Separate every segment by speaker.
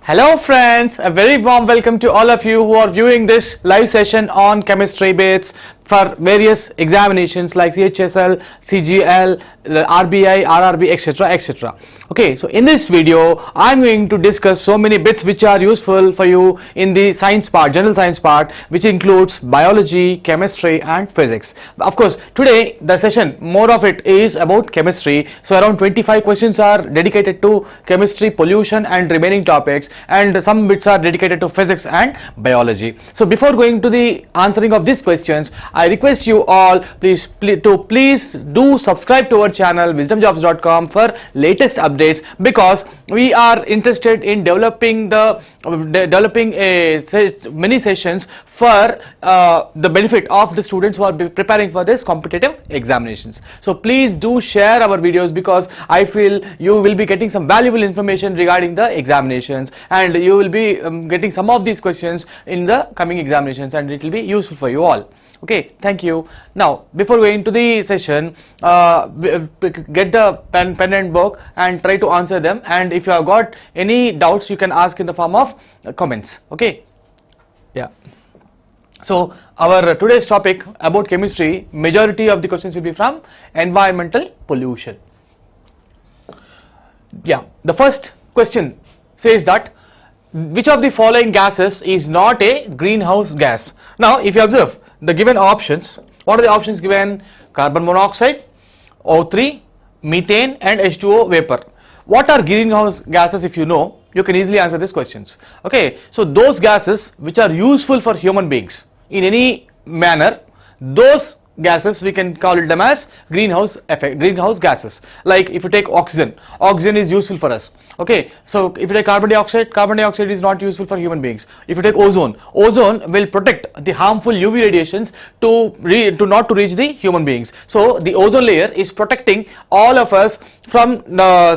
Speaker 1: Hello friends, a very warm welcome to all of you who are viewing this live session on chemistry bits for various examinations like CHSL, CGL, RBI, RRB, etc, etc. Okay, so in this video I am going to discuss so many bits which are useful for you in the science part, general science part, which includes biology, chemistry and physics. Of course, today the session, more of it is about chemistry, so around 25 questions are dedicated to chemistry, pollution and remaining topics, and some bits are dedicated to physics and biology. So before going to the answering of these questions, I request you all please do subscribe to our channel wisdomjobs.com for latest updates, because we are interested in developing many sessions for the benefit of the students who are preparing for this competitive examinations. So please do share our videos, because I feel you will be getting some valuable information regarding the examinations, and you will be getting some of these questions in the coming examinations, and it will be useful for you all. Okay, thank you. Now before going to the session, get the pen and book and try to answer them, and if you have got any doubts you can ask in the form of comments. Okay, yeah. So our today's topic about chemistry, majority of the questions will be from environmental pollution. Yeah, the first question says that which of the following gases is not a greenhouse gas? Now if you observe the given options, what are the options given? Carbon monoxide, O3, methane and H2O vapor. What are greenhouse gases? If you know, you can easily answer these questions. Okay, so those gases which are useful for human beings in any manner, those gases we can call them as greenhouse gases. Like if you take oxygen is useful for us. Okay, so if you take carbon dioxide is not useful for human beings. If you take ozone will protect the harmful UV radiations to not to reach the human beings. So the ozone layer is protecting all of us from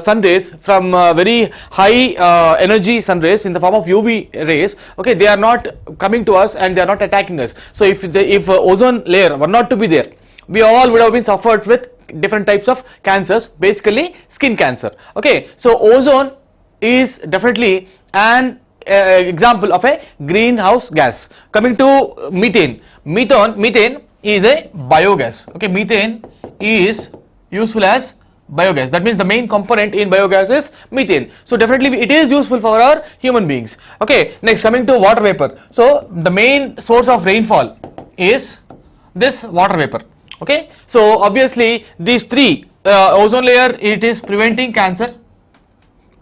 Speaker 1: sun rays, from very high energy sun rays in the form of UV rays. Okay, they are not coming to us and they are not attacking us. So if ozone layer were not to be there, we all would have been suffered with different types of cancers, basically skin cancer. Okay, so ozone is definitely an example of a greenhouse gas. Coming to methane is a biogas. Okay, methane is useful as biogas. That means the main component in biogas is methane. So definitely it is useful for our human beings. Okay, next coming to water vapor. So the main source of rainfall is this water vapor. Okay, so obviously these three, ozone layer, it is preventing cancer.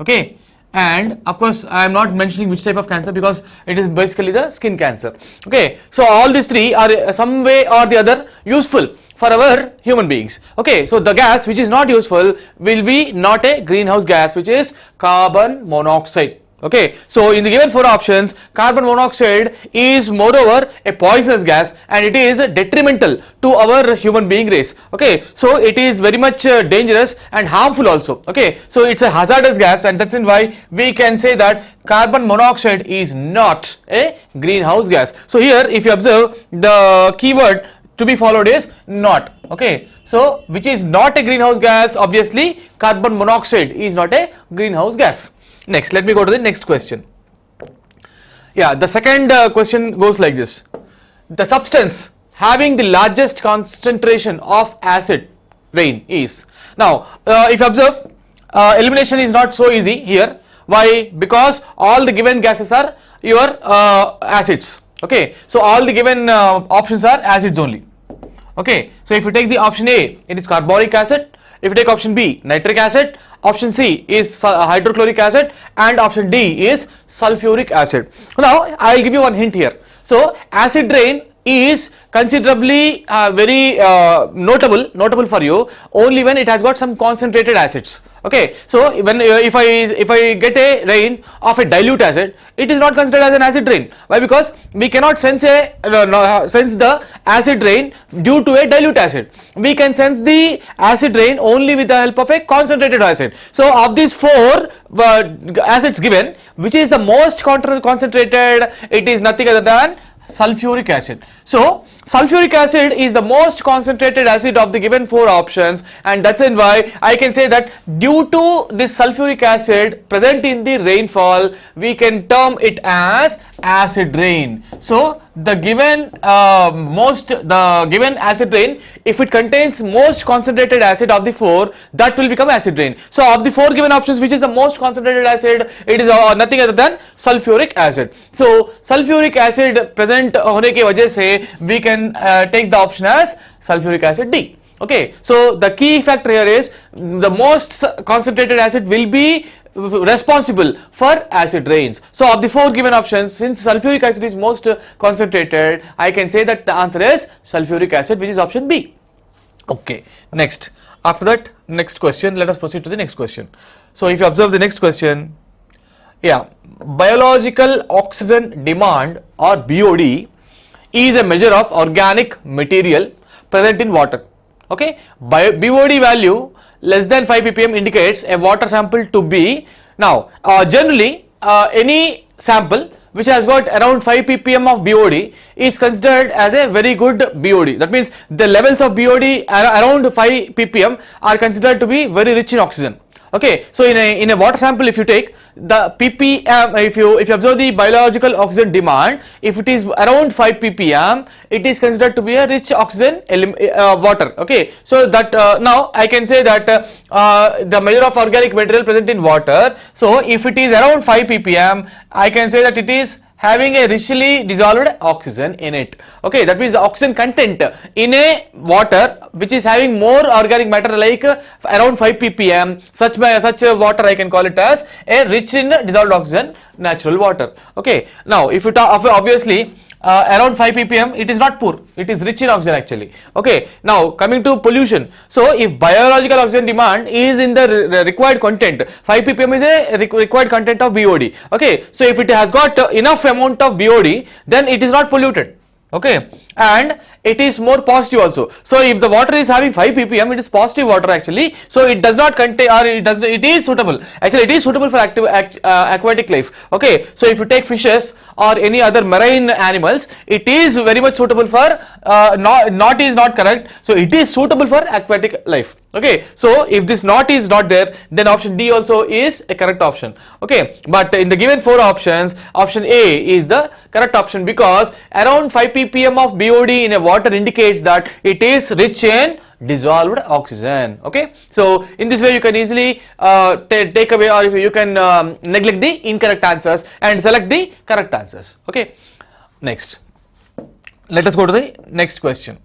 Speaker 1: Okay, and of course I am not mentioning which type of cancer, because it is basically the skin cancer. Okay, so all these three are some way or the other useful for our human beings. Okay, so the gas which is not useful will be not a greenhouse gas, which is carbon monoxide. Okay, so in the given four options, carbon monoxide is moreover a poisonous gas, and it is detrimental to our human being race. Okay, so it is very much dangerous and harmful also. Okay, so it's a hazardous gas, and that's why we can say that carbon monoxide is not a greenhouse gas. So here if you observe, the keyword to be followed is not. Okay, so which is not a greenhouse gas? Obviously carbon monoxide is not a greenhouse gas. Next, let me go to the next question. Yeah, the second question goes like this: the substance having the largest concentration of acid rain is. Now if you observe, elimination is not so easy here. Why? Because all the given gases are your acids. Okay, so all the given options are acids only. Okay, so if you take the option A, it is carbonic acid. If you take option B, nitric acid, option C is hydrochloric acid, and option D is sulfuric acid. Now I will give you one hint here. So acid rain is considerably very notable for you only when it has got some concentrated acids. Okay, so when if I get a rain of a dilute acid, it is not considered as an acid rain. Why? Because we cannot sense the acid rain due to a dilute acid. We can sense the acid rain only with the help of a concentrated acid. So of these four acids given, which is the most concentrated? It is nothing other than sulfuric acid. So sulfuric acid is the most concentrated acid of the given 4 options, and that's why I can say that due to this sulfuric acid present in the rainfall, we can term it as acid rain. So the given given acid rain, if it contains most concentrated acid of the 4, that will become acid rain. So of the 4 given options, which is the most concentrated acid? It is nothing other than sulfuric acid. So sulfuric acid present होने की वजह से we can take the option as sulfuric acid D. Okay, so the key factor here is the most concentrated acid will be responsible for acid rains. So of the 4 given options, since sulfuric acid is most concentrated, I can say that the answer is sulfuric acid, which is option B. Okay, next, after that, next question, let us proceed to the next question. So if you observe the next question, yeah, biological oxygen demand or BOD is a measure of organic material present in water. Okay, BOD value less than 5 ppm indicates a water sample to be. Now generally any sample which has got around 5 ppm of BOD is considered as a very good BOD. That means the levels of BOD around 5 ppm are considered to be very rich in oxygen. Okay, so in a water sample, if you take the ppm, if you observe the biological oxygen demand, if it is around 5 ppm, it is considered to be a rich oxygen water. Okay, so that now I can say that the measure of organic material present in water. So if it is around 5 ppm, I can say that it is having a richly dissolved oxygen in it. Okay, that means the oxygen content in a water which is having more organic matter like around 5 ppm, such water I can call it as a rich in dissolved oxygen natural water. Okay, now if you talk obviously around 5 ppm, it is not poor, it is rich in oxygen actually. Okay, now coming to pollution. So if biological oxygen demand is in the required content, 5 ppm is a required content of BOD. Okay, so if it has got enough amount of BOD, then it is not polluted. Okay, and it is more positive also. So if the water is having 5 ppm, it is positive water actually. So it does not contain, or it is suitable. Actually, it is suitable for aquatic life. Okay, so if you take fishes or any other marine animals, it is very much suitable for not is not correct. So it is suitable for aquatic life. Okay, so if this not is not there, then option D also is a correct option. Okay, but in the given 4 options, option A is the correct option, because around 5 ppm of BOD in a water indicates that it is rich in dissolved oxygen. Okay, so in this way you can easily take away, or you can neglect the incorrect answers and select the correct answers. Okay, next, let us go to the next question.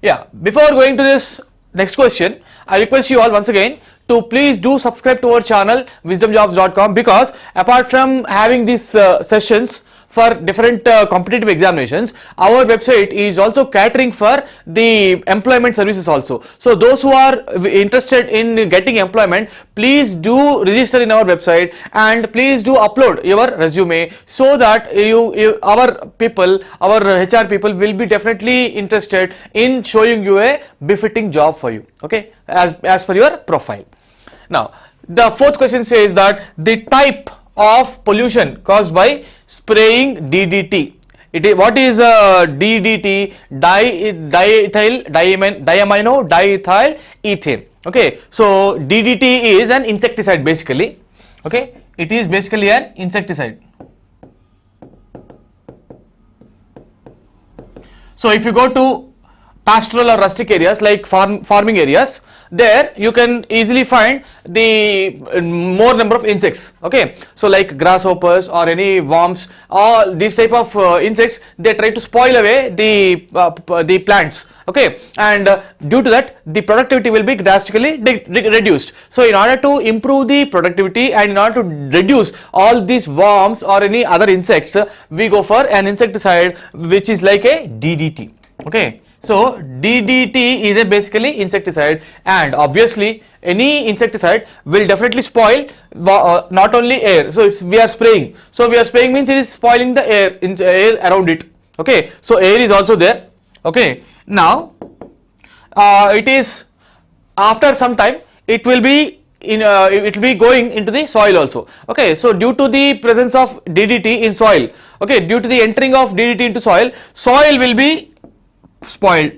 Speaker 1: Yeah, before going to this next question, I request you all once again to please do subscribe to our channel wisdomjobs.com, because apart from having these sessions for different competitive examinations, our website is also catering for the employment services also. So those who are interested in getting employment, please do register in our website and please do upload your resume, so that our HR people will be definitely interested in showing you a befitting job for you. Okay, as per your profile. Now the 4th question says that the type of pollution caused by spraying DDT. What is DDT? Diamino diethyl ethane. Okay, so DDT is an insecticide basically. Okay, it is basically an insecticide. So if you go to pastoral or rustic areas like farming areas, there you can easily find the more number of insects. Okay, so like grasshoppers or any worms, all these type of insects, they try to spoil away the plants. Okay, and due to that the productivity will be drastically reduced. So in order to improve the productivity and in order to reduce all these worms or any other insects, we go for an insecticide which is like a DDT. Okay, so DDT is a basically insecticide, and obviously any insecticide will definitely spoil not only air. So we are spraying. So we are spraying means it is spoiling the air around it. Okay, so air is also there. Okay, now it is after some time it will be it will be going into the soil also. Okay, so due to the presence of DDT in soil, okay, due to the entering of DDT into soil, soil will be spoiled,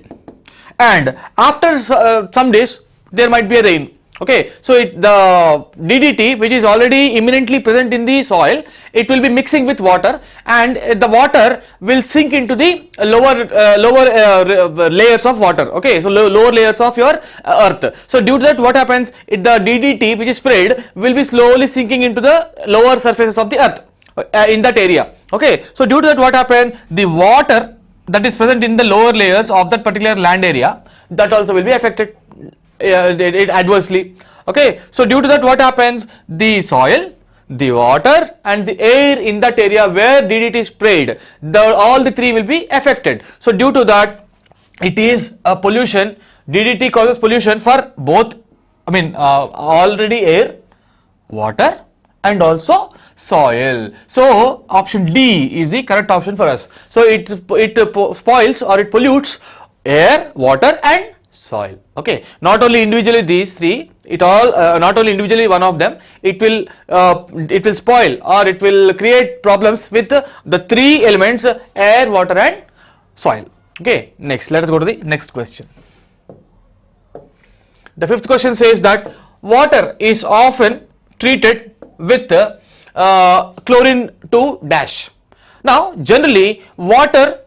Speaker 1: and after some days there might be a rain. Okay, so the DDT, which is already imminently present in the soil, it will be mixing with water, and the water will sink into the lower layers of water. Okay, so lower layers of your earth. So due to that, what happens? The DDT which is sprayed will be slowly sinking into the lower surfaces of the earth in that area. Okay, so due to that, what happened? The water that is present in the lower layers of that particular land area, that also will be affected it adversely. Okay, so due to that, what happens? The soil, the water and the air in that area where DDT is sprayed, all the three will be affected. So due to that, it is a pollution. DDT causes pollution for both, already air, water and also soil. So option D is the correct option for us. So it spoils or it pollutes air, water and soil. Okay, not only individually these three, not only individually one of them, it will spoil or it will create problems with the three elements, air, water and soil. Okay, next let us go to the next question. The fifth question says that water is often treated with chlorine to dash. Now generally water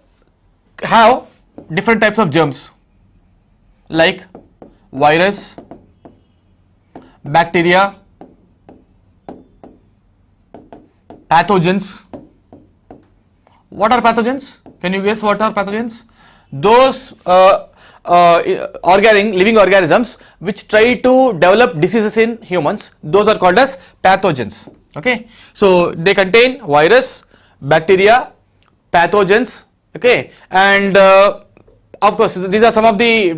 Speaker 1: have different types of germs like virus, bacteria, pathogens. What are pathogens? Can you guess what are pathogens? Those living organisms which try to develop diseases in humans, those are called as pathogens. Okay, so they contain virus, bacteria, pathogens. Okay, and of course these are some of the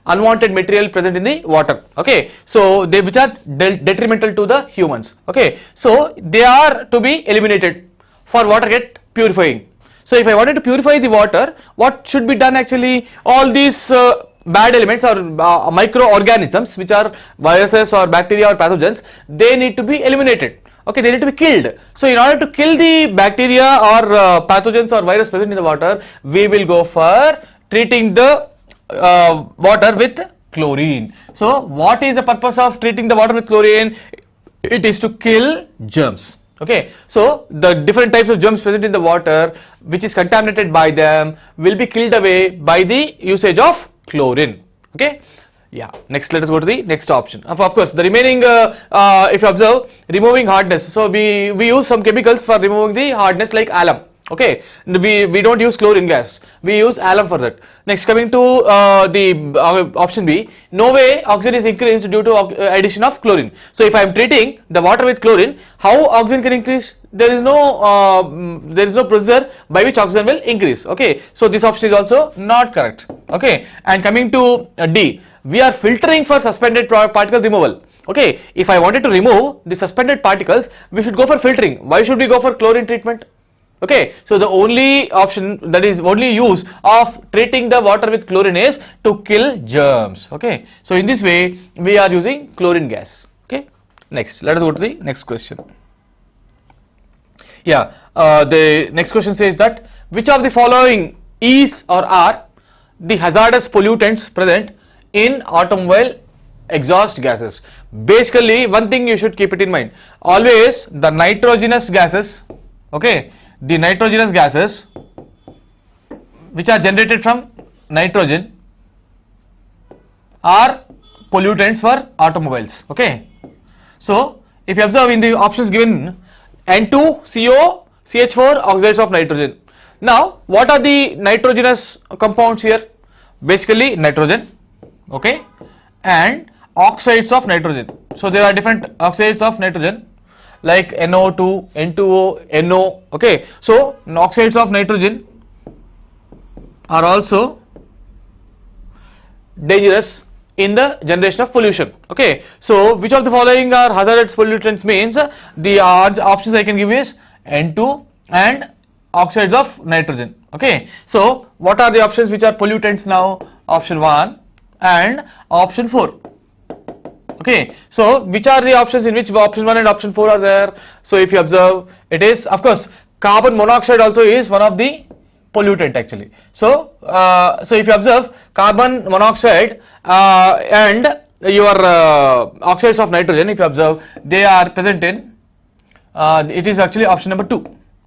Speaker 1: unwanted material present in the water. Okay, so which are detrimental to the humans. Okay, so they are to be eliminated for water get purifying. So if I wanted to purify the water, what should be done? Actually all these bad elements or microorganisms which are viruses or bacteria or pathogens, they need to be eliminated. Okay, they need to be killed. So in order to kill the bacteria or pathogens or virus present in the water, we will go for treating the water with chlorine. So what is the purpose of treating the water with chlorine? It is to kill germs. Okay, so the different types of germs present in the water which is contaminated by them will be killed away by the usage of chlorine. Okay. Yeah, next let us go to the next option. Of course the remaining if you observe, removing hardness, so we use some chemicals for removing the hardness like alum. Okay, we don't use chlorine gas, we use alum for that. Next, coming to the option B, no way oxygen is increased due to addition of chlorine. So if I am treating the water with chlorine, how oxygen can increase? There is no procedure by which oxygen will increase. Okay, so this option is also not correct. Okay, and coming to D, we are filtering for suspended particle removal. Okay, if I wanted to remove the suspended particles, we should go for filtering. Why should we go for chlorine treatment? Okay, so the only option, that is only use of treating the water with chlorine is to kill germs. Okay, so in this way we are using chlorine gas. Okay, next let us go to the next question. Yeah, the next question says that which of the following is or are the hazardous pollutants present in automobile exhaust gases? Basically one thing you should keep it in mind, always the nitrogenous gases, okay, the nitrogenous gases which are generated from nitrogen are pollutants for automobiles. Okay, so if you observe in the options given, N2CO, CH4, oxides of nitrogen. Now what are the nitrogenous compounds here? Basically nitrogen, okay, and oxides of nitrogen. So there are different oxides of nitrogen like NO2, N2O, NO. Okay, so oxides of nitrogen are also dangerous in the generation of pollution. Okay, so which of the following are hazardous pollutants means the options I can give is N2 and oxides of nitrogen. Okay, so what are the options which are pollutants now? Option 1 and option 4. Okay, so which are the options, in which option 1 and option 4 are there? So if you observe, it is of course carbon monoxide also is one of the pollutant actually. So so if you observe carbon monoxide and your oxides of nitrogen, if you observe, they are present in it is actually option number 2.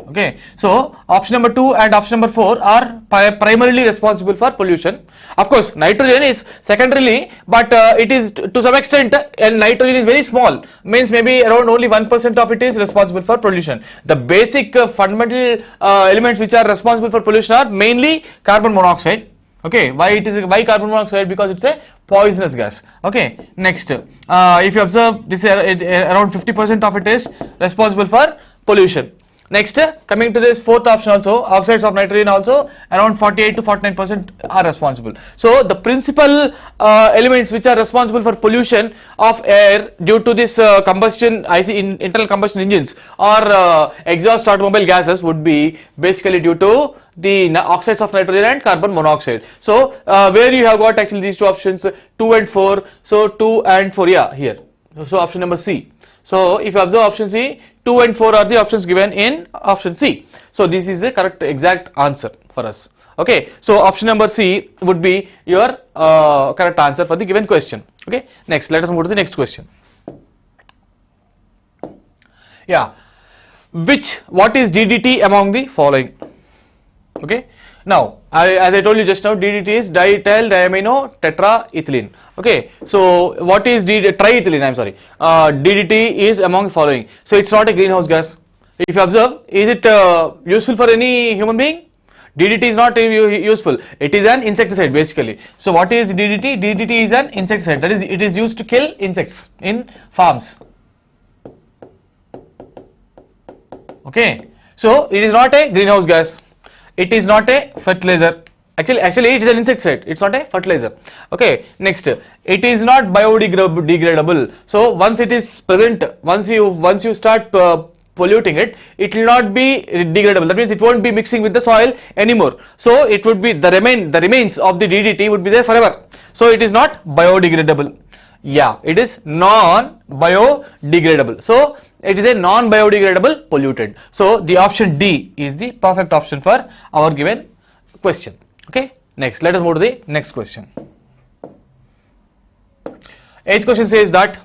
Speaker 1: Okay, so option number 2 and option number 4 are primarily responsible for pollution. Of course, nitrogen is secondarily, but it is to some extent, and nitrogen is very small, means maybe around only 1% of it is responsible for pollution. The basic fundamental elements which are responsible for pollution are mainly carbon monoxide. Okay, why carbon monoxide? Because it's a poisonous gas. Okay, next, if you observe this, around 50% of it is responsible for pollution. Next, coming to this fourth option also, oxides of nitrogen also around 48 to 49% are responsible. So the principal elements which are responsible for pollution of air due to this combustion, internal combustion engines or exhaust automobile gases would be basically due to the oxides of nitrogen and carbon monoxide. So where you have got actually these two options 2 and 4, so 2 and 4, yeah, here, so option number C. So if you observe option C, 2 and 4 are the options given in option C. So this is the correct exact answer for us. Okay, so option number C would be your correct answer for the given question. Okay, next, let us move to the next question. Yeah, what is DDT among the following? Okay, now as I told you just now, DDT is diethyl diamino tetraethylene. Okay, so what is triethylene? I'm sorry. DDT is among the following. So it's not a greenhouse gas. If you observe, is it useful for any human being? DDT is not useful. It is an insecticide basically. So what is DDT? DDT is an insecticide. That is, it is used to kill insects in farms. Okay, so it is not a greenhouse gas. It is not a fertilizer. Actually it is an insecticide. It's not a fertilizer. Okay, next, it is not biodegradable. So once it is present, once you start polluting it, it will not be degradable. That means it won't be mixing with the soil anymore. So it would be the remains of the DDT would be there forever. So it is not biodegradable. Yeah, it is non-biodegradable. So it is a non-biodegradable pollutant. So the option D is the perfect option for our given question. Okay, next, let us move to the next question. 8th question says that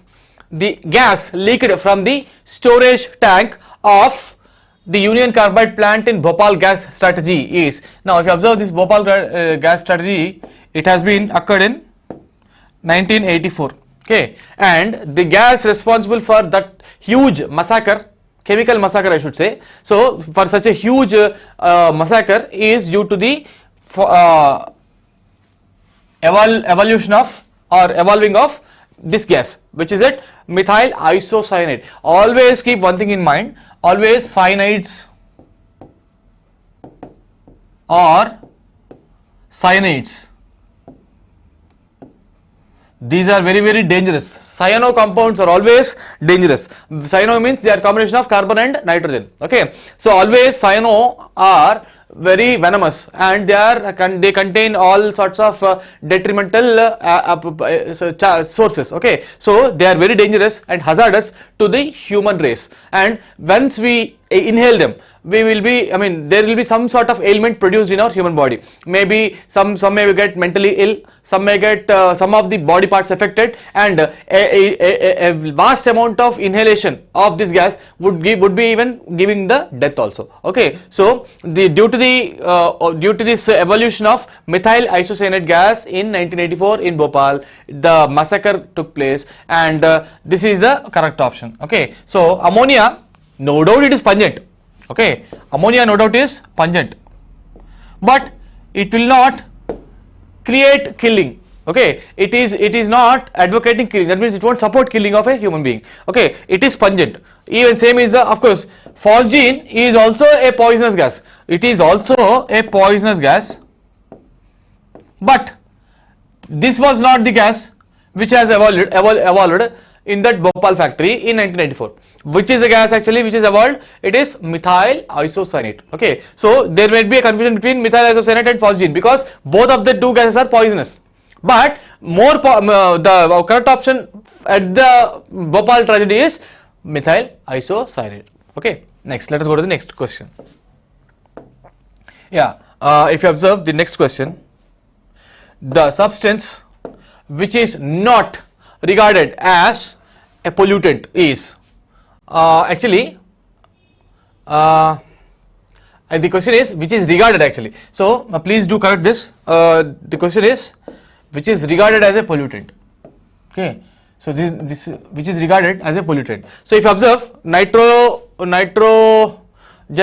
Speaker 1: the gas leaked from the storage tank of the Union Carbide plant in Bhopal Gas Strategy is. Now if you observe this Bhopal Gas Strategy, it has been occurred in 1984. Okay, and the gas responsible for that huge massacre, chemical massacre I should say, so for such a huge massacre is due to the evolution of or evolving of this gas, which is it, methyl isocyanate. Always keep one thing in mind, always cyanides or cyanides, these are very, very dangerous. Cyano compounds are always dangerous. Cyano means they are combination of carbon and nitrogen. Okay, so always cyano are very venomous and they contain all sorts of detrimental sources. Okay, so they are very dangerous and hazardous to the human race, and once we inhale them, we will be, there will be some sort of ailment produced in our human body. Maybe some may get mentally ill, some may get some of the body parts affected, and a vast amount of inhalation of this gas would be even giving the death also. Okay, so due to this evolution of methyl isocyanate gas in 1984 in Bhopal, the massacre took place, and this is the correct option. Okay, so ammonia, no doubt it is pungent. Okay, ammonia no doubt is pungent, but it will not create killing. Okay, it is not advocating killing. That means it won't support killing of a human being. Okay, it is pungent. Even same is of course phosgene is also a poisonous gas. It is also a poisonous gas, but this was not the gas which has evolved in that Bhopal factory in 1994. Which is a gas actually which is evolved? It is methyl isocyanate. Okay, so there may be a confusion between methyl isocyanate and phosgene because both of the two gases are poisonous. but the correct option at the Bhopal tragedy is methyl isocyanate. Okay, next let us go to the next question. Yeah, if you observe the next question, the substance which is not regarded as a pollutant is the question is which is regarded actually. So please do correct this. The question is which is regarded as a pollutant. Okay, so this which is regarded as a pollutant. So if you observe nitrogen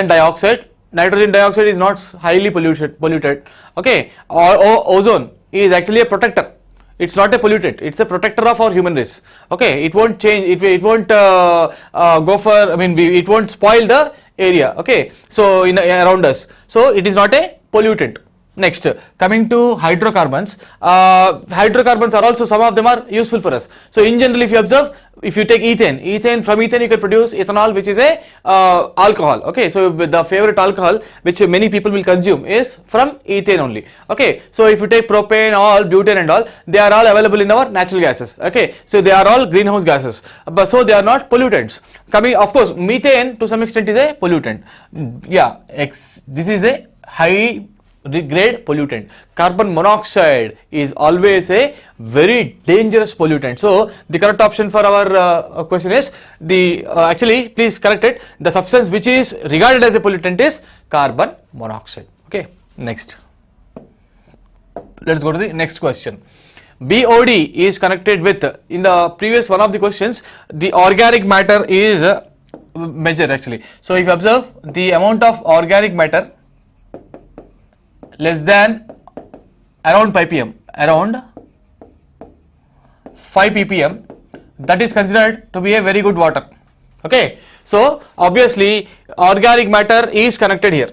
Speaker 1: dioxide. Nitrogen dioxide is not highly polluted. Okay, or ozone is actually a protector. It's not a pollutant. It's a protector of our human race. Okay, it won't change. It won't go for. I mean, it won't spoil the area. Okay, so around us. So it is not a pollutant. Next, coming to hydrocarbons. Hydrocarbons are also, some of them are useful for us. So in general, if you observe, if you take ethane, from ethane you can produce ethanol, which is a alcohol. Okay, so the favorite alcohol which many people will consume is from ethane only. Okay, so if you take propane, all butane and all, they are all available in our natural gases. Okay, so they are all greenhouse gases, but so they are not pollutants. Coming, of course, methane to some extent is a pollutant. Yeah, this is a high grade pollutant. Carbon monoxide is always a very dangerous pollutant. So the correct option for our question is the actually please correct it. The substance which is regarded as a pollutant is carbon monoxide. Okay, next let us go to the next question. BOD is connected with, in the previous one of the questions, the organic matter is measured actually. So if you observe the amount of organic matter less than around 5 ppm, around 5 ppm, that is considered to be a very good water. Okay, so obviously organic matter is connected here.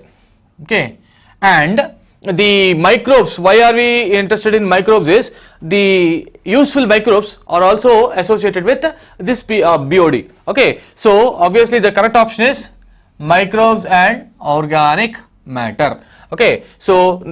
Speaker 1: Okay, and the microbes, why are we interested in microbes is the useful microbes are also associated with this BOD. Okay, so obviously the correct option is microbes and organic matter. Okay, so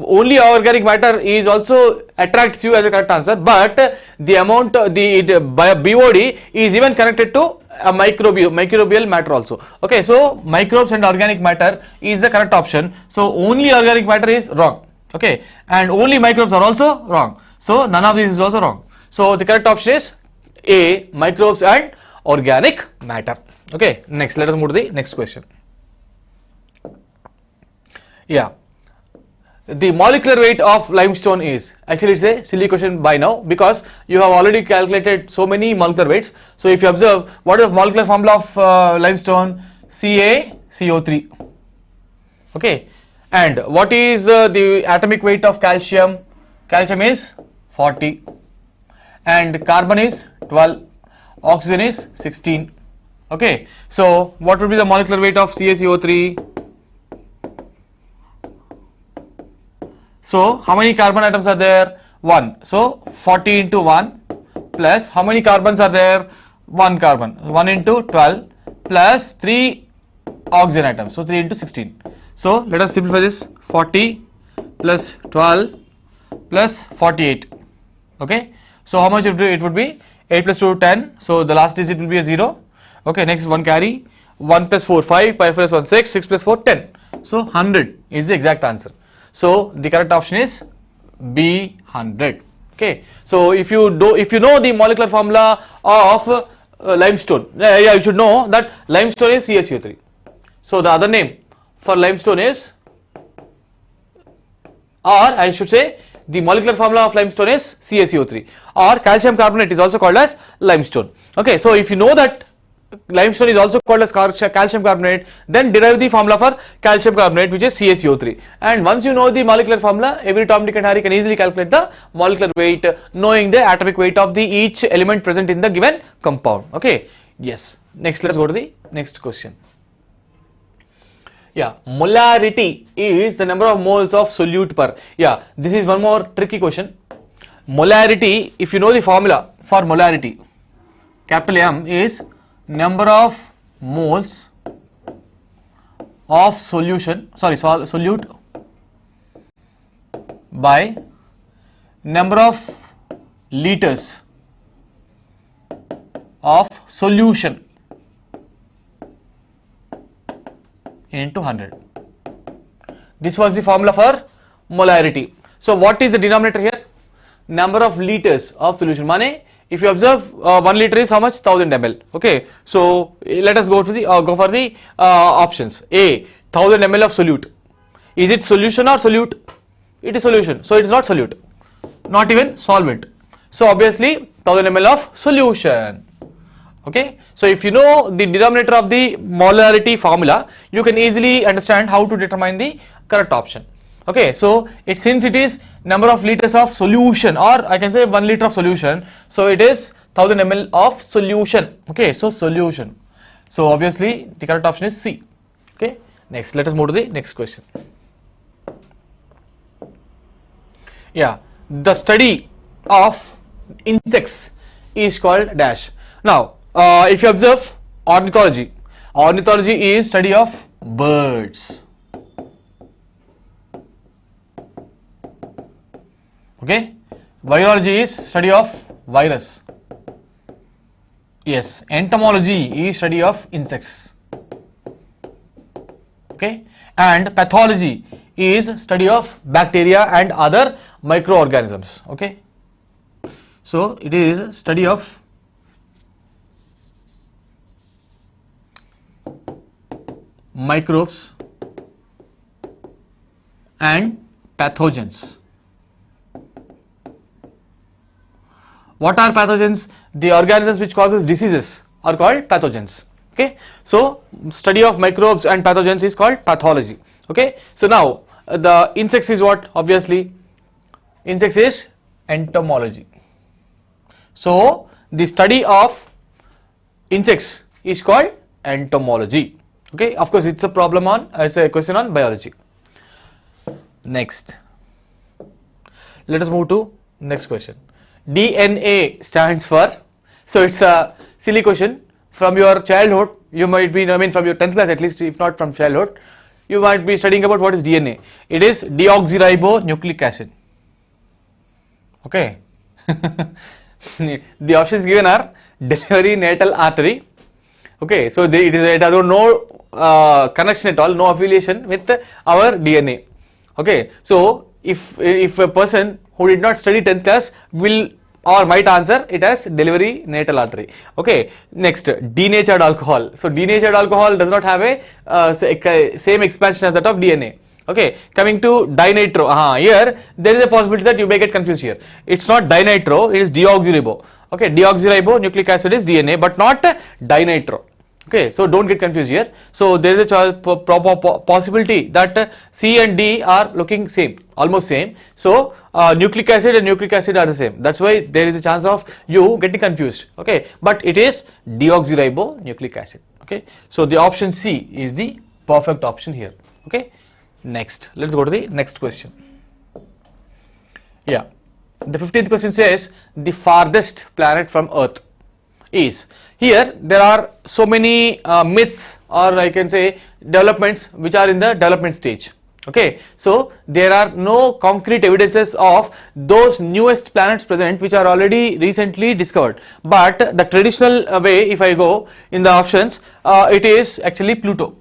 Speaker 1: only organic matter is also attracts you as a correct answer, but the amount BOD is even connected to a microbial matter also. Okay, so microbes and organic matter is the correct option. So only organic matter is wrong. Okay, and only microbes are also wrong. So none of this is also wrong. So the correct option is A, microbes and organic matter. Okay, next let us move to the next question. Yeah, the molecular weight of limestone is, actually it's a silly question by now because you have already calculated so many molecular weights. So if you observe, what is the molecular formula of limestone? CaCO3. Okay, and what is the atomic weight of calcium? Calcium is 40 and carbon is 12, oxygen is 16. Okay, so what would be the molecular weight of CaCO3? So how many carbon atoms are there? 1. So 40 into 1 plus how many carbons are there? 1 carbon. 1 into 12 plus 3 oxygen atoms. So 3 into 16. So let us simplify this. 40 plus 12 plus 48. Okay. So how much it would be? 8 plus 2 10. So the last digit will be a 0. Okay. Next 1 carry. 1 plus 4 5. 5 plus 1 6. 6 plus 4 10. So 100 is the exact answer. So the correct option is B, 100. Okay, so if you know the molecular formula of limestone, you should know that limestone is CaCO3. So the other name for limestone is, or I should say the molecular formula of limestone is CaCO3, or calcium carbonate is also called as limestone. Okay, so if you know that limestone is also called as calcium carbonate, then derive the formula for calcium carbonate, which is CaCO3. And once you know the molecular formula, every Tom, Dick and Harry can easily calculate the molecular weight, knowing the atomic weight of the each element present in the given compound. Okay, yes. Next, let's go to the next question. Yeah, molarity is the number of moles of solute per. Yeah, this is one more tricky question. Molarity, if you know the formula for molarity, capital M is number of moles of solute by number of liters of solution into 100. This was the formula for molarity. So what is the denominator here? Number of liters of solution. Mane, if you observe 1 liter is how much? 1000 ml. Okay. So let us go for the options. A, 1000 ml of solute. Is it solution or solute? It is solution. So it is not solute. Not even solvent. So obviously 1000 ml of solution. Okay. So if you know the denominator of the molarity formula, you can easily understand how to determine the correct option. Okay. So since it is number of liters of solution, or I can say 1 liter of solution, so it is 1000 ml of solution. Okay. So solution. So obviously the correct option is C. Okay. Next, let us move to the next question. Yeah, the study of insects is called dash. Now, if you observe ornithology, ornithology is study of birds. Okay, virology is study of virus. Yes, entomology is study of insects. Okay, and pathology is study of bacteria and other microorganisms. Okay, so it is study of microbes and pathogens. What are pathogens? The organisms which causes diseases are called pathogens. Okay, so study of microbes and pathogens is called pathology. Okay, so now the insects is what? Obviously insects is entomology. So the study of insects is called entomology. Okay, of course it's a problem on, it's a question on biology. Next, let us move to next question. DNA stands for, so it's a silly question from your childhood. You might be, I mean from your 10th class at least, if not from childhood, you might be studying about what is DNA. It is deoxyribonucleic acid. Okay. The options given are delivery natal artery. Okay, so it has no connection at all, no affiliation with our DNA. Okay, so if a person who did not study 10th class will or might answer it as delivery natal artery. Okay, next, denatured alcohol. So denatured alcohol does not have a same expansion as that of DNA. Okay, coming to dinitro, here there is a possibility that you may get confused here. It's not dinitro, it is deoxyribo. Okay, deoxyribonucleic acid is DNA but not dinitro. Okay, so don't get confused here. So there is a possibility that C and D are looking same, almost same. So nucleic acid and nucleic acid are the same. That's why there is a chance of you getting confused. Okay, but it is deoxyribonucleic acid. Okay, so the option C is the perfect option here. Okay, next, let's go to the next question. Yeah, the 15th question says the farthest planet from Earth is. Here there are so many myths, or I can say developments which are in the development stage. Okay, so there are no concrete evidences of those newest planets present which are already recently discovered, but the traditional way, if I go in the options, it is actually Pluto.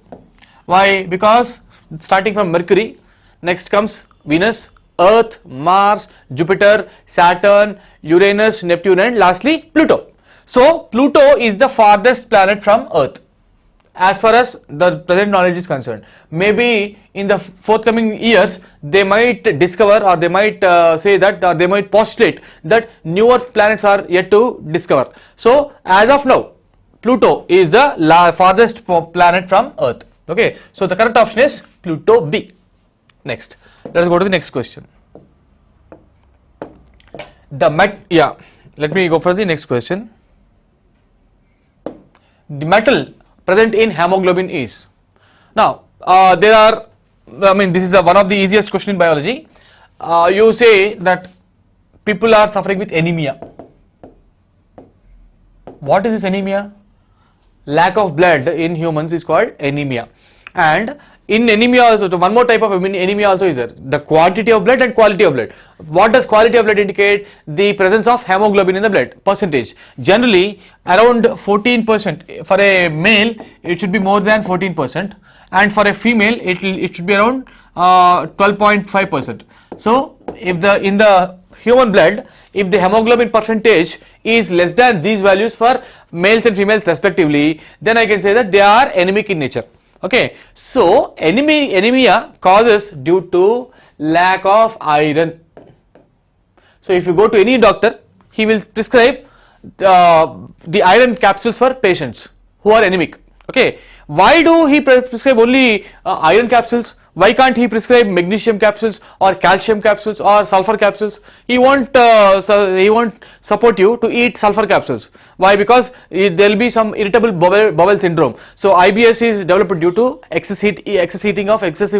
Speaker 1: Why? Because starting from Mercury, next comes Venus, Earth, Mars, Jupiter, Saturn, Uranus, Neptune, and lastly Pluto. So Pluto is the farthest planet from Earth as far as the present knowledge is concerned. Maybe in the forthcoming years they might discover, or they might say that, or they might postulate that newer planets are yet to discover. So as of now, Pluto is the farthest planet from Earth. Okay, so the correct option is Pluto B. Next, let us go to the next question. Let me go for the next question. The metal present in hemoglobin is. Now there are, I mean this is one of the easiest question in biology. You say that people are suffering with anemia. What is this anemia? Lack of blood in humans is called anemia, and in anemia also, so one more type of anemia also is there, the quantity of blood and quality of blood. What does quality of blood indicate? The presence of hemoglobin in the blood, percentage. Generally around 14%. For a male it should be more than 14%, and for a female it should be around 12.5%. So if in the human blood, if the hemoglobin percentage is less than these values for males and females respectively, then I can say that they are anemic in nature. Okay, so anemia causes due to lack of iron. So if you go to any doctor, he will prescribe the iron capsules for patients who are anemic. Okay, why do he prescribe only iron capsules? Why can't he prescribe magnesium capsules or calcium capsules or sulfur capsules? He won't support you to eat sulfur capsules. Why? Because there will be some irritable bowel syndrome. So IBS is developed due to excessive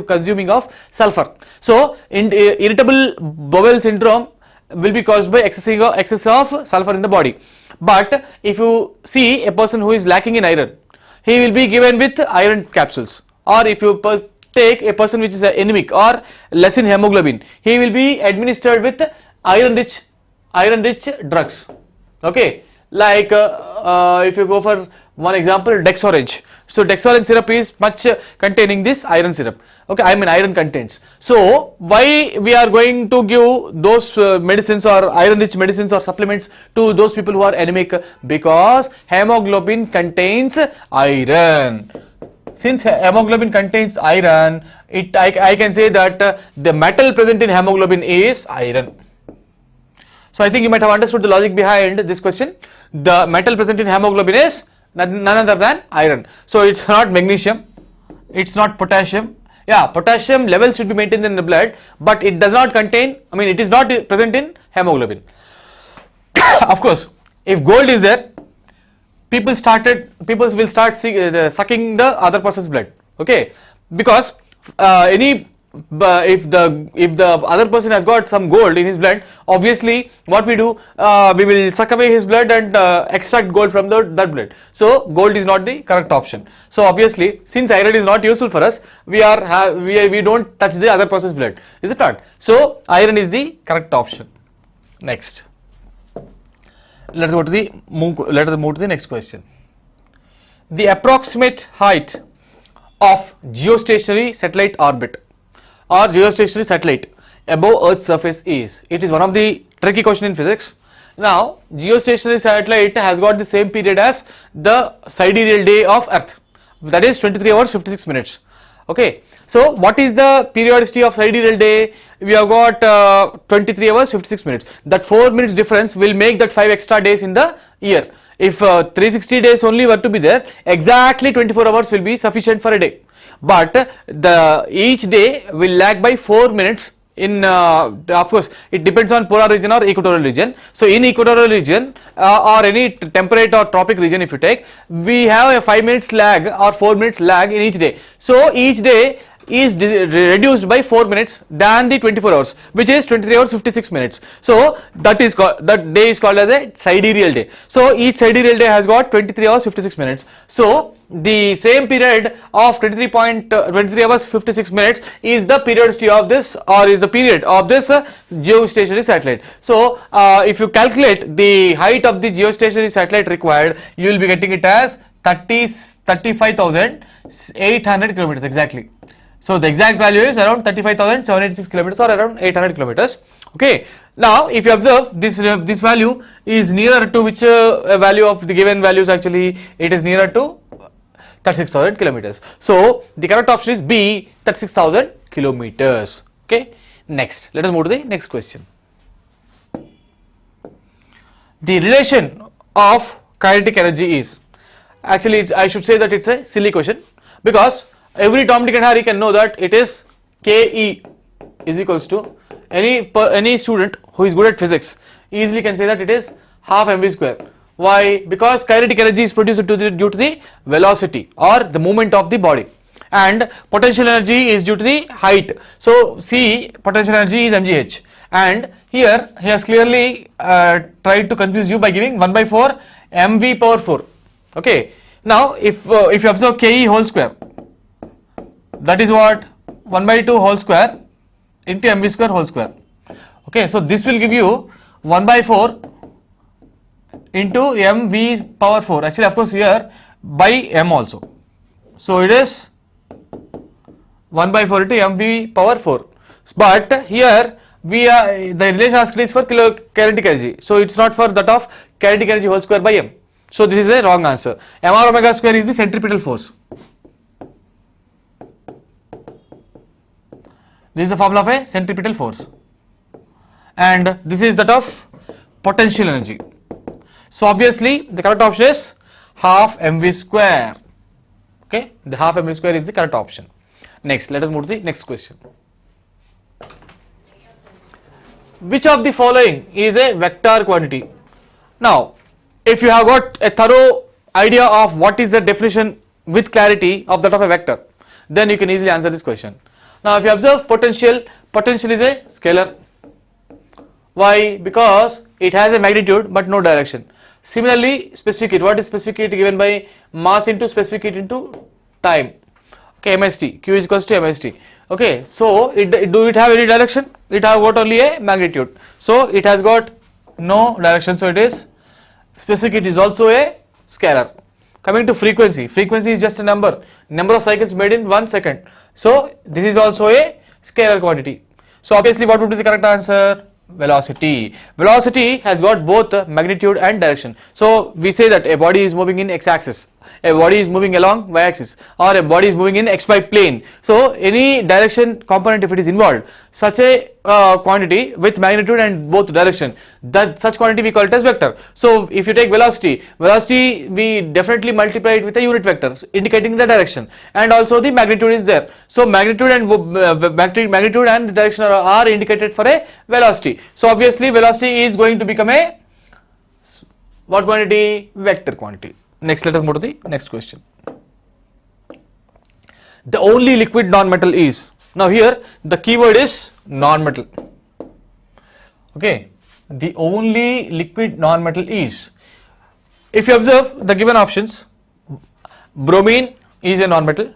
Speaker 1: consuming of sulfur. So irritable bowel syndrome will be caused by excess of sulfur in the body. But if you see a person who is lacking in iron, he will be given with iron capsules. Or if you take a person which is anemic or less in hemoglobin, he will be administered with iron rich drugs. Okay, like if you go for one example, Dexorange. So Dexorange syrup is much containing this iron syrup. Okay, I mean iron contents. So why we are going to give those medicines or iron rich medicines or supplements to those people who are anemic? Because hemoglobin contains iron. Since hemoglobin contains iron, I can say that the metal present in hemoglobin is iron. So I think you might have understood the logic behind this question. The metal present in hemoglobin is none other than iron. So it's not magnesium, it's not potassium. Yeah, potassium levels should be maintained in the blood, but it does not contain, I mean it is not present in hemoglobin. Of course, if gold is there, people will start sucking the other person's blood. Okay, because if the other person has got some gold in his blood, obviously what we do, we will suck away his blood and extract gold from that blood. So gold is not the correct option. So obviously, since iron is not useful for us, we don't touch the other person's blood, is it not? So iron is the correct option. Next, let us move to the next question. The approximate height of geostationary satellite orbit or geostationary satellite above Earth's surface is. It is one of the tricky question in physics. Now, geostationary satellite has got the same period as the sidereal day of Earth, that is 23 hours 56 minutes. Okay, so what is the periodicity of sidereal day? We have got 23 hours 56 minutes. That 4 minutes difference will make that 5 extra days in the year. If 360 days only were to be there, exactly 24 hours will be sufficient for a day. But each day will lag by 4 minutes in of course it depends on polar region or equatorial region. So in equatorial region or any temperate or tropic region, if you take, we have a 5 minutes lag or 4 minutes lag in each day. So each day is reduced by 4 minutes than the 24 hours, which is 23 hours 56 minutes. So that day is called as a sidereal day. So each sidereal day has got 23 hours 56 minutes. So the same period of 23 hours 56 minutes is the periodicity of this, or is the period of this geostationary satellite. So if you calculate the height of the geostationary satellite required, you will be getting it as 35,800 kilometers exactly. So the exact value is around 35,786 kilometers or around 800 kilometers. Okay. Now, if you observe this value is nearer to which value of the given values, actually it is nearer to 36,000 kilometers. So the correct option is B, 36,000 kilometers. Okay. Next, let us move to the next question. The relation of kinetic energy is, actually I should say that it's a silly question, because every Tom, Dick and Harry can know that it is Ke is equals to, any student who is good at physics easily can say that it is half mv square. Why? Because kinetic energy is produced due to the velocity or the movement of the body, and potential energy is due to the height. So C, potential energy is mgh, and here he has clearly tried to confuse you by giving 1 by 4 mv power 4. Okay. Now if you observe Ke whole square, that is what 1 by 2 whole square into mv square whole square. Okay, so this will give you 1 by 4 into mv power 4. Actually, of course, here by m also. So it is 1 by 4 into mv power 4. But here we are, the relation asked is for kinetic energy. So it's not for that of kinetic energy whole square by m. So this is a wrong answer. Mr omega square is the centripetal force. This is the formula of a centripetal force. And this is that of potential energy. So obviously the correct option is half mv square. Okay, the half mv square is the correct option. Next, let us move to the next question. Which of the following is a vector quantity? Now, if you have got a thorough idea of what is the definition with clarity of that of a vector, then you can easily answer this question. Now, if you observe potential is a scalar. Why? Because it has a magnitude but no direction. Similarly, specific heat, what is specific heat? Given by mass into specific heat into time. Okay, MST, Q is equals to MST. Okay, so do it have any direction? It have got only a magnitude. So it has got no direction. So it is specific heat is also a scalar. Coming to frequency, frequency is just a number of cycles made in 1 second. So this is also a scalar quantity. So obviously, what would be the correct answer? Velocity. Velocity has got both magnitude and direction. So we say that a body is moving in x-axis, a body is moving along y-axis, or a body is moving in xy plane. So any direction component, if it is involved, such a quantity with magnitude and both direction, that such quantity we call it as vector. So if you take velocity we definitely multiply it with a unit vector indicating the direction, and also the magnitude is there. So magnitude and direction are indicated for a velocity. So obviously velocity is going to become a what quantity? Vector quantity. Next, let us move to the next question. The only liquid non-metal is, now here the keyword is non-metal. Okay, the only liquid non-metal is, if you observe the given options, bromine is a non-metal,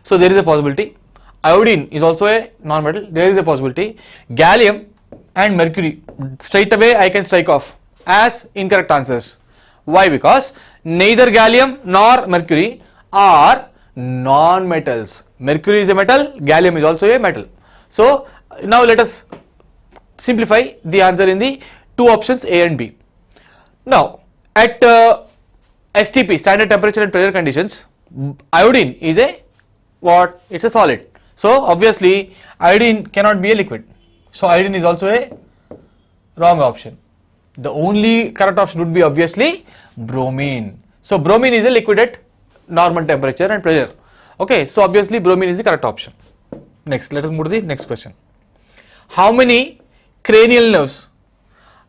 Speaker 1: so there is a possibility. Iodine is also a non-metal, there is a possibility. Gallium and mercury, straight away I can strike off as incorrect answers. Why? Because neither gallium nor mercury are non-metals. Mercury is a metal, gallium is also a metal. So now let us simplify the answer in the two options A and B. Now at STP, standard temperature and pressure conditions, iodine is a what? It's a solid. So obviously iodine cannot be a liquid. So iodine is also a wrong option. The only correct option would be obviously bromine. So bromine is a liquid at normal temperature and pressure. Okay, so obviously bromine is the correct option. Next, let us move to the next question. How many cranial nerves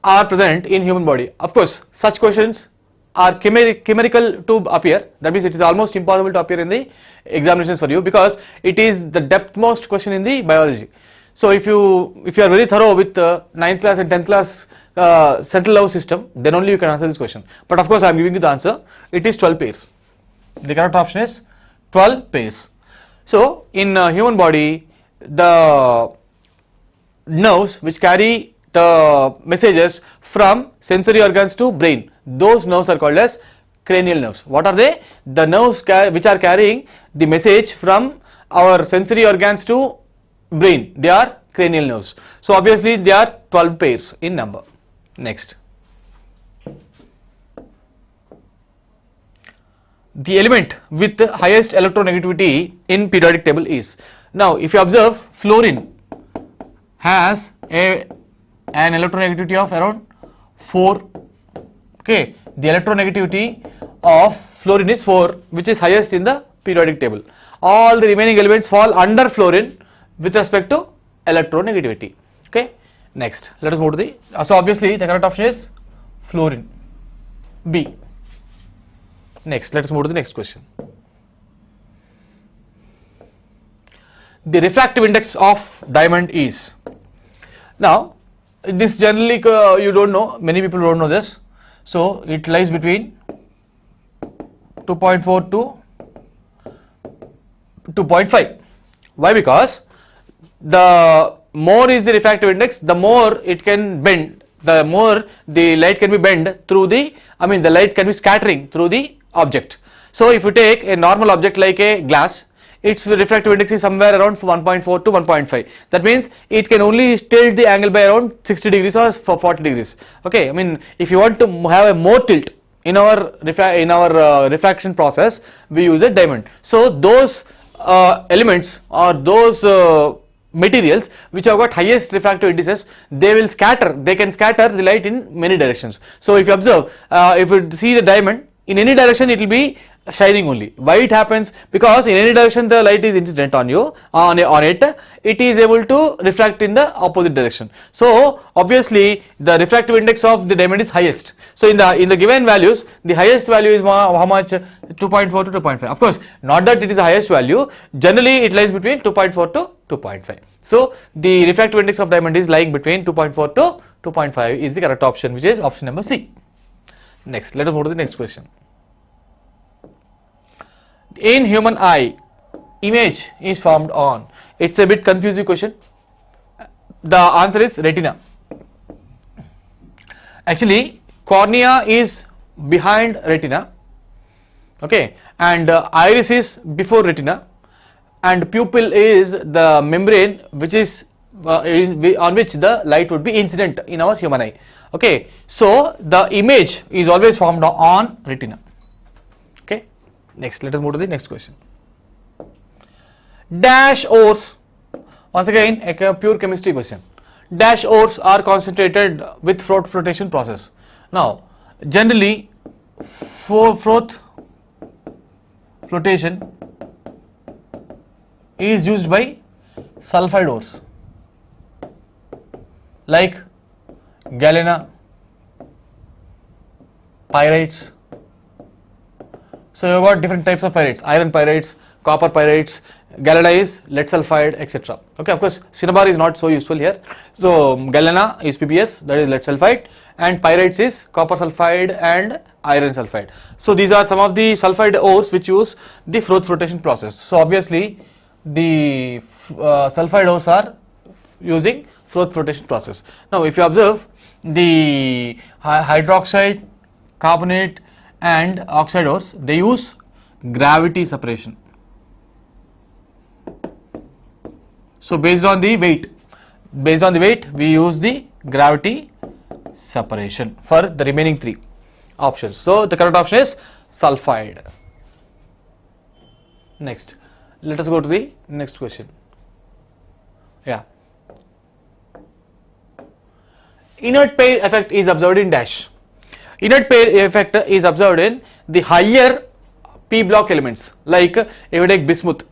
Speaker 1: are present in human body? Of course, such questions are chimerical to appear. That means it is almost impossible to appear in the examinations for you, because it is the depth-most question in the biology. So if you are very thorough with 9th class and 10th class central nervous system, then only you can answer this question. But of course I am giving you the answer. It is 12 pairs. The correct option is 12 pairs. So in human body, the nerves which carry the messages from sensory organs to brain, those nerves are called as cranial nerves. What are they? The nerves which are carrying the message from our sensory organs to brain, they are cranial nerves. So obviously they are 12 pairs in number. Next, the element with the highest electronegativity in periodic table is, now if you observe, fluorine has an electronegativity of around 4. Okay, the electronegativity of fluorine is 4, which is highest in the periodic table. All the remaining elements fall under fluorine with respect to electronegativity. Okay. Next, let us move to the, so obviously the correct option is fluorine, B. Next, let us move to the next question. The refractive index of diamond is, now this generally you don't know, many people don't know this, so it lies between 2.4 to 2.5. Why? Because the more is the refractive index, the more it can bend, the more the light can be bent through the, the light can be scattering through the object. So if you take a normal object like a glass, its refractive index is somewhere around 1.4 to 1.5. That means it can only tilt the angle by around 60 degrees or 40 degrees. Okay, if you want to have a more tilt in our refraction process, we use a diamond. So those elements or those materials which have got highest refractive indices, they can scatter the light in many directions. So if you observe, if you see the diamond, in any direction it will be shining only. Why it happens? Because in any direction the light is incident on it, it is able to refract in the opposite direction. So obviously the refractive index of the diamond is highest. So in the given values, the highest value is how much? 2.4 to 2.5. Of course, not that it is the highest value. Generally it lies between 2.4 to 2.5. So the refractive index of diamond is lying between 2.4 to 2.5 is the correct option, which is option number C. Next, let us move to the next question. In human eye, image is formed on. It's a bit confusing question. The answer is retina. Actually, cornea is behind retina, okay, and iris is before retina, and pupil is the membrane which is on which the light would be incident in our human eye. Okay, so the image is always formed on retina. Okay, next let us move to the next question. Dash ores, once again a pure chemistry question. Dash ores are concentrated with froth flotation process. Now generally for froth flotation is used by sulfide ores like galena, pyrites. So you have got different types of pyrites: iron pyrites, copper pyrites, galena is lead sulfide, etc. Okay, of course cinnabar is not so useful here. So galena is PBS, that is lead sulfide, and pyrites is copper sulfide and iron sulfide. So these are some of the sulfide ores which use the froth flotation process. So obviously the sulfide ores are using froth flotation process. Now if you observe, the hydroxide, carbonate and oxide ores, they use gravity separation. So based on the weight we use the gravity separation for the remaining three options. So the correct option is sulfide. Next, let us go to the next question. Yeah. Inert pair effect is observed in dash. Inert pair effect is observed in the higher p block elements, like if you take bismuth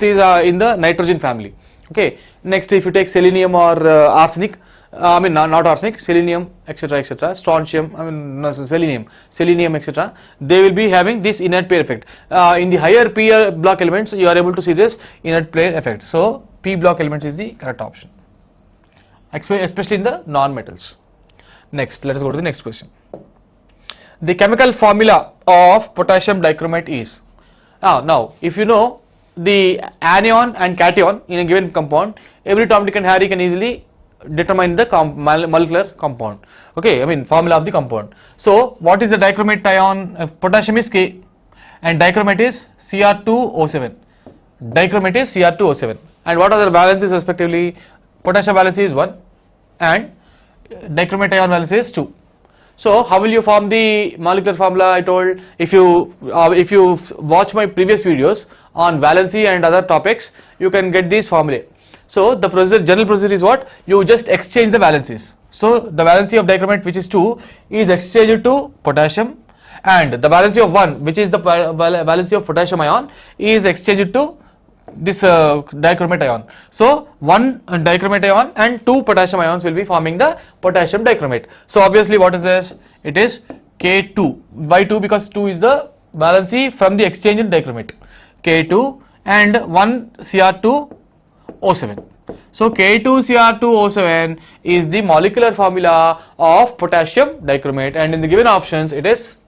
Speaker 1: is in the nitrogen family. Okay, next if you take selenium or arsenic, not arsenic, selenium, etc., strontium, selenium, etc., they will be having this inert pair effect. In the higher p block elements you are able to see this inert pair effect. So p block elements is the correct option, especially in the non-metals. Next, let us go to the next question. The chemical formula of potassium dichromate is, now if you know the anion and cation in a given compound, every Tom, Dick and Harry can easily determine the molecular compound, okay, formula of the compound. So what is the dichromate ion? Potassium is K and dichromate is Cr2O7. Dichromate is Cr2O7. And what are the valencies respectively? Potassium valency is 1 and dichromate ion valency is 2. So how will you form the molecular formula? I told, if you watch my previous videos on valency and other topics, you can get these formulae. So the general procedure is what? You just exchange the valencies. So the valency of dichromate, which is 2, is exchanged to potassium, and the valency of 1, which is the valency of potassium ion, is exchanged to this dichromate ion. So 1 dichromate ion and 2 potassium ions will be forming the potassium dichromate. So obviously what is this? It is K2. Why 2? Because 2 is the valency from the exchange in dichromate. K2 and 1 Cr2O7. So K2Cr2O7 is the molecular formula of potassium dichromate, and in the given options it is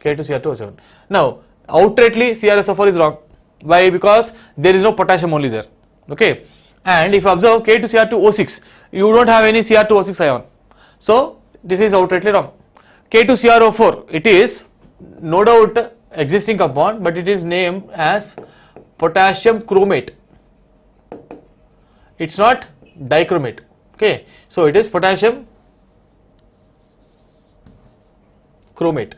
Speaker 1: K2Cr2O7. Now outrightly CrSO4 is wrong. Why? Because there is no potassium only there. Okay, and if you observe K2Cr2O6, you don't have any Cr2O6 ion, so this is outrightly wrong. K2CrO4, it is no doubt existing compound, but it is named as potassium chromate. It's not dichromate. Okay, so it is potassium chromate.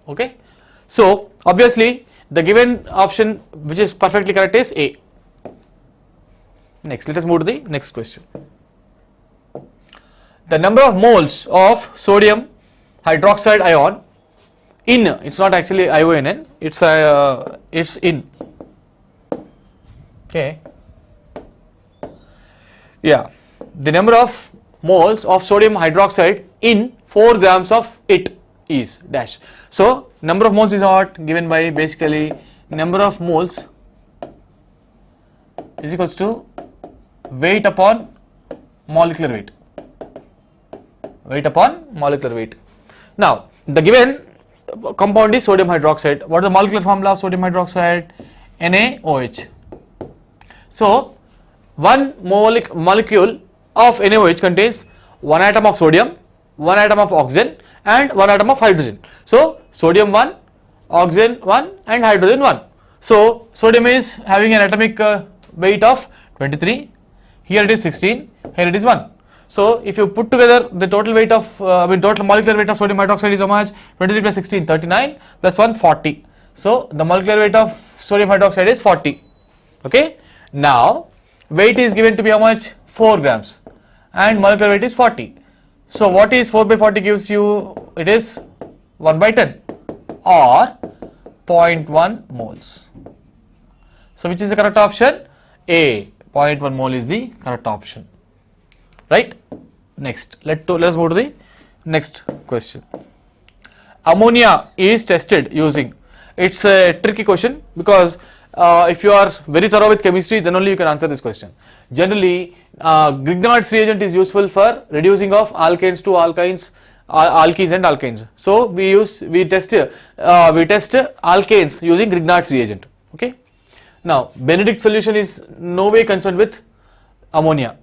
Speaker 1: Okay, so obviously the given option which is perfectly correct is A. Next, let us move to the next question. The number of moles of sodium hydroxide ion in, it's not actually IONN, it's in. Okay, yeah, the number of moles of sodium hydroxide in 4 grams of it is dash. So number of moles is what given by basically number of moles is equals to weight upon molecular weight. Weight upon molecular weight. Now the given compound is sodium hydroxide. What is the molecular formula of sodium hydroxide? NaOH. So one molecule of NaOH contains 1 atom of sodium, 1 atom of oxygen and 1 atom of hydrogen. So sodium 1, oxygen 1 and hydrogen 1. So sodium is having an atomic weight of 23, here it is 16, here it is 1. So if you put together the total weight of total molecular weight of sodium hydroxide is how much? 23 plus 16, 39 plus 1, 40. So the molecular weight of sodium hydroxide is 40. Okay, now weight is given to be how much? 4 grams and molecular weight is 40. So what is 4 by 40 gives you? It is 1 by 10 or 0.1 moles. So which is the correct option? A, 0.1 mole is the correct option. Right? Next, let us move to the next question. Ammonia is tested using, it's a tricky question because if you are very thorough with chemistry, then only you can answer this question. Generally, Grignard's reagent is useful for reducing of alkanes to alkynes, alkenes and alkanes. So we test alkanes using Grignard's reagent. Okay. Now Benedict solution is no way concerned with ammonia.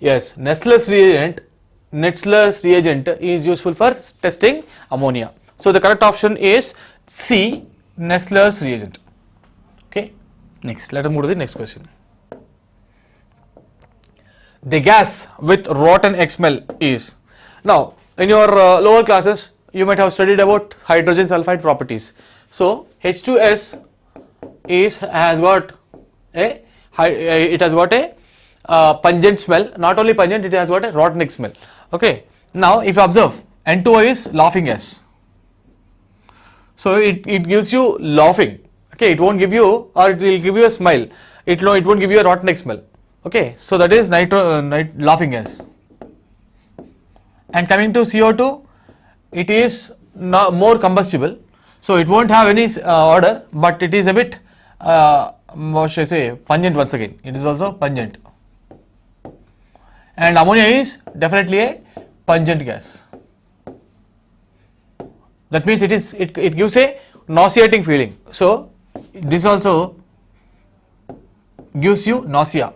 Speaker 1: Yes, Nessler's reagent is useful for testing ammonia. So the correct option is C, Nessler's reagent. Okay. Next, let us move to the next question. The gas with rotten egg smell is, now in your lower classes you might have studied about hydrogen sulfide properties. So H2S has got a pungent smell. Not only pungent, it has got a rotten egg smell. Okay. Now if you observe, N2O is laughing gas. So it gives you laughing. Okay, it won't give you, or it will give you a smile. It won't give you a rotten egg smell. Okay, so that is laughing gas. And coming to CO2, it is more combustible, so it won't have any odor, but it is a bit what should I say, pungent once again. It is also pungent. And ammonia is definitely a pungent gas. That means it gives a nauseating feeling. So this also gives you nausea.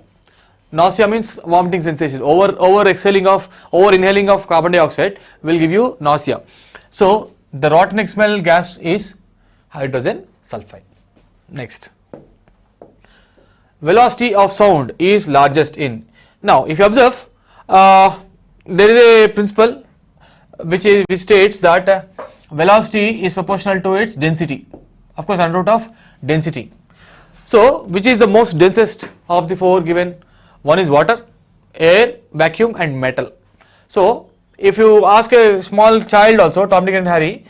Speaker 1: Nausea means vomiting sensation. Over inhaling of carbon dioxide will give you nausea. So the rotten egg smell gas is hydrogen sulfide. Next, velocity of sound is largest in. Now if you observe, there is a principle which states that velocity is proportional to its density, of course under root of density. So which is the most densest of the 4 given? One is water, air, vacuum and metal. So if you ask a small child also, Tom, Dick and Harry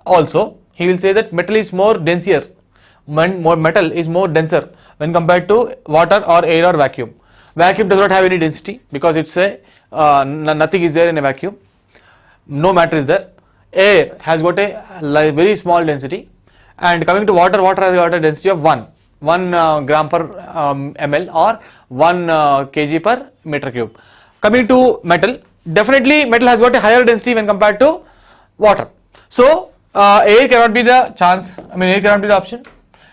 Speaker 1: also, he will say that metal is more denser. Metal is more denser when compared to water or air or vacuum. Vacuum does not have any density because it's a nothing is there in a vacuum. No matter is there. Air has got a very small density, and coming to water, water has got a density of 1 gram per ml or 1 kg per meter cube. Coming to metal, definitely metal has got a higher density when compared to water. So Air cannot be the chance, air cannot be the option.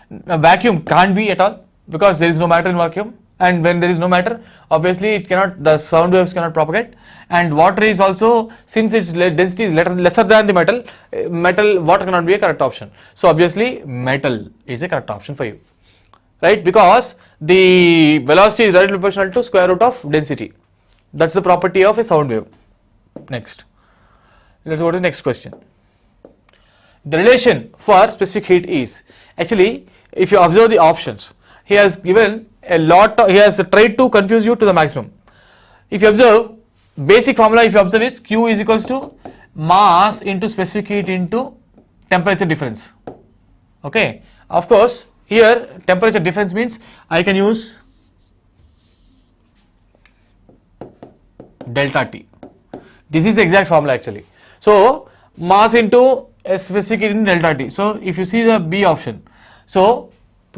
Speaker 1: Vacuum can't be at all because there is no matter in vacuum, and when there is no matter, obviously it cannot, the sound waves cannot propagate. And water is also, since its density is lesser than the metal, water cannot be a correct option. So obviously metal is a correct option for you, right? Because the velocity is directly proportional to square root of density. That's the property of a sound wave. Next, let's go to the next question. The relation for specific heat is, actually, if you observe the options, he has given a lot of, he has tried to confuse you to the maximum. If you observe, basic formula if you observe is Q is equals to mass into specific heat into temperature difference. Okay, of course here temperature difference means I can use delta T. This is the exact formula actually. So mass into a specific heat in delta T. So if you see the B option, so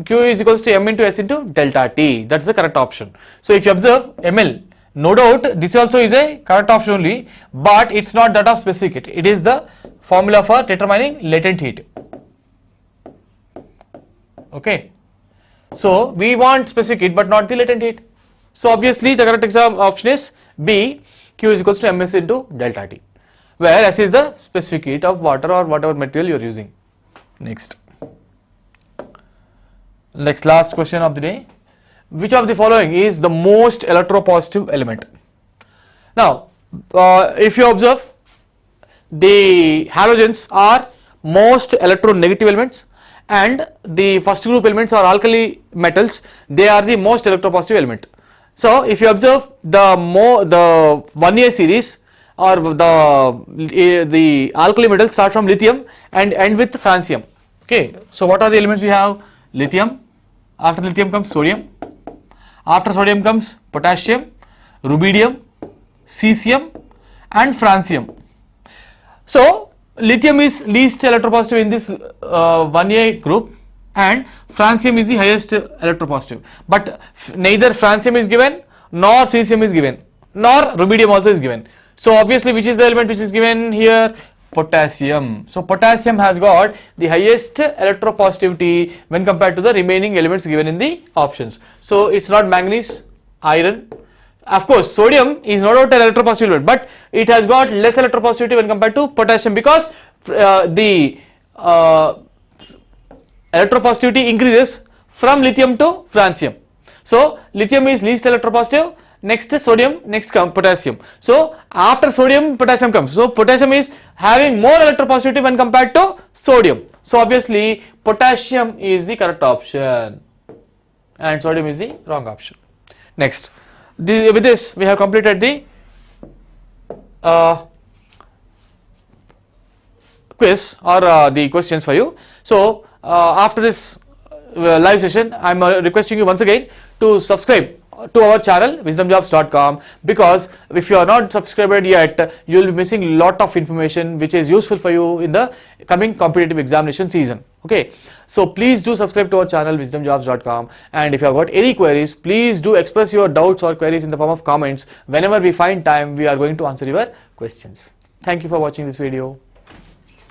Speaker 1: Q is equals to M into S into delta T. That's the correct option. So if you observe ml, no doubt this also is a correct option only, but it's not that of specific heat. It is the formula for determining latent heat. Okay, so we want specific heat but not the latent heat. So obviously the correct option is B, Q is equals to MS into delta T, where S is the specific heat of water or whatever material you are using. Next last question of the day. Which of the following is the most electropositive element? Now, if you observe, the halogens are most electronegative elements, and the first group elements are alkali metals. They are the most electropositive element. So, if you observe the 1A series, or the alkali metals start from lithium and end with francium. Okay, so what are the elements we have? Lithium. After lithium comes sodium. After sodium comes potassium, rubidium, cesium and francium. So lithium is least electropositive in this 1A group, and francium is the highest electropositive, but neither francium is given nor cesium is given nor rubidium also is given. So obviously which is the element which is given here? Potassium. So potassium has got the highest electropositivity when compared to the remaining elements given in the options. So it's not manganese, iron. Of course sodium is not an electropositive element, but it has got less electropositivity when compared to potassium, because the electropositivity increases from lithium to francium. So lithium is least electropositive, next sodium, next comes potassium. So after sodium potassium comes. So potassium is having more electropositivity when compared to sodium. So obviously potassium is the correct option and sodium is the wrong option. Next, with this we have completed the quiz or the questions for you. So after this live session, I am requesting you once again to subscribe to our channel wisdomjobs.com, because if you are not subscribed yet, you will be missing a lot of information which is useful for you in the coming competitive examination season. Okay, so please do subscribe to our channel wisdomjobs.com, and if you have got any queries, please do express your doubts or queries in the form of comments. Whenever we find time, we are going to answer your questions. Thank you for watching this video.